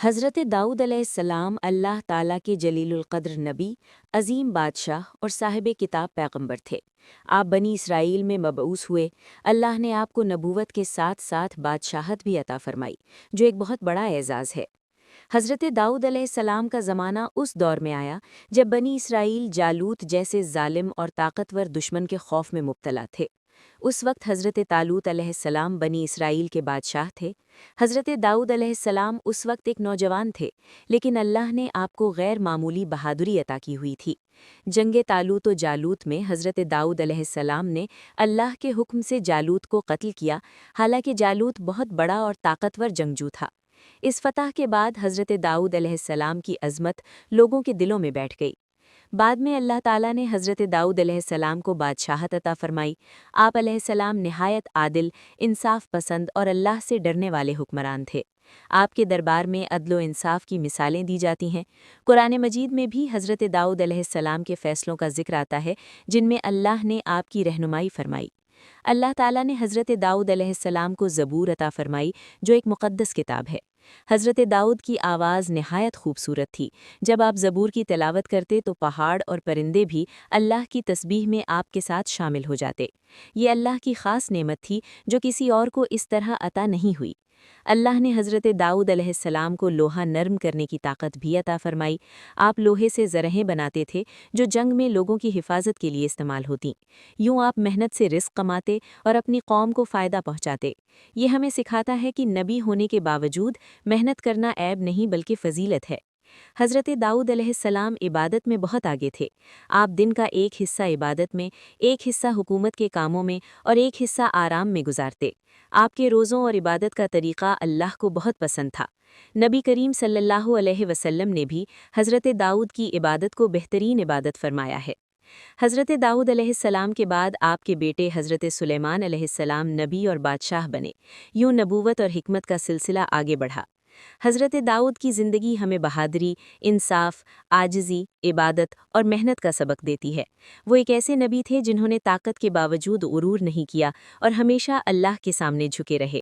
حضرت दाऊद अलैहिस्सलाम अल्लाह ताला के जलीलुल क़द्र नबी, अजीम बादशाह और साहिब किताब पैगंबर थे। आप बनी इसराइल में मबऊस हुए। अल्लाह ने आपको नबूवत के साथ साथ बादशाहत भी अता फरमाई, जो एक बहुत बड़ा एजाज़ है। हज़रत दाऊद अलैहिस्सलाम का ज़माना उस दौर में आया जब बनी इसराइल जालूत जैसे जालिम और ताकतवर दुश्मन के खौफ में मुब्तला थे। उस वक्त हज़रत तालूत अलैहिस्सलाम बनी इसराइल के बादशाह थे। हज़रत दाऊद अलैहिस्सलाम उस वक्त एक नौजवान थे, लेकिन अल्लाह ने आपको गैर मामूली बहादुरी अता की हुई थी। जंग तालूत व जालूत में हज़रत दाऊद अलैहिस्सलाम ने अल्लाह के हुक्म से जालूत को कत्ल किया, हालांकि जालूत बहुत बड़ा और ताकतवर जंगजू था। इस फतह के बाद हज़रत दाऊद अलैहिस्सलाम की अज़मत लोगों के दिलों में बैठ गई। बाद में अल्लाह ताला ने हज़रत दाऊद अलैहिस्सलाम को बादशाहत अता फरमाई। आप अलैहिस्सलाम निहायत आदिल, इंसाफ पसंद और अल्लाह से डरने वाले हुक्मरान थे। आपके दरबार में अदल व इंसाफ की मिसालें दी जाती हैं। कुरान मजीद में भी हज़रत दाऊद अलैहिस्सलाम के फ़ैसलों का जिक्र आता है, जिनमें अल्लाह ने आपकी रहनुमाई फरमाई। अल्लाह ताला ने हज़रत दाऊद अलैहिस्सलाम को ज़बूर अता फरमाई, जो एक मुक़द्दस किताब है। हज़रत दाऊद की आवाज़ निहायत खूबसूरत थी। जब आप ज़बूर की तिलावत करते तो पहाड़ और परिंदे भी अल्लाह की तस्बीह में आपके साथ शामिल हो जाते। ये अल्लाह की ख़ास नेमत थी जो किसी और को इस तरह अता नहीं हुई। अल्लाह ने हज़रत दाऊद अलैहिस्सलाम को लोहा नरम करने की ताकत भी अता फरमाई। आप लोहे से ज़रहें बनाते थे जो जंग में लोगों की हिफाजत के लिए इस्तेमाल होती। यूँ आप मेहनत से रिस्क कमाते और अपनी कौम को फ़ायदा पहुँचाते। ये हमें सिखाता है कि नबी होने के बावजूद मेहनत करना ऐब नहीं बल्कि फ़जीलत है। हज़रत दाऊद अलैहिस्सलाम इबादत में बहुत आगे थे। आप दिन का एक हिस्सा इबादत में, एक हिस्सा हुकूमत के कामों में और एक हिस्सा आराम में गुजारते। आपके रोज़ों और इबादत का तरीक़ा अल्लाह को बहुत पसंद था। नबी करीम सल्लल्लाहु अलैहि वसल्लम ने भी हज़रत दाऊद की इबादत को बेहतरीन इबादत फरमाया है। हज़रत दाऊद अलैहिस्सलाम के बाद आपके बेटे हज़रत सुलेमान अलैहिस्सलाम नबी और बादशाह बने। यूँ नबूवत और हिकमत का सिलसिला आगे बढ़ा। हज़रत दाऊद की ज़िंदगी हमें बहादुरी, इंसाफ, आजिज़ी, इबादत और मेहनत का सबक देती है। वो एक ऐसे नबी थे जिन्होंने ताकत के बावजूद गुरूर नहीं किया और हमेशा अल्लाह के सामने झुके रहे।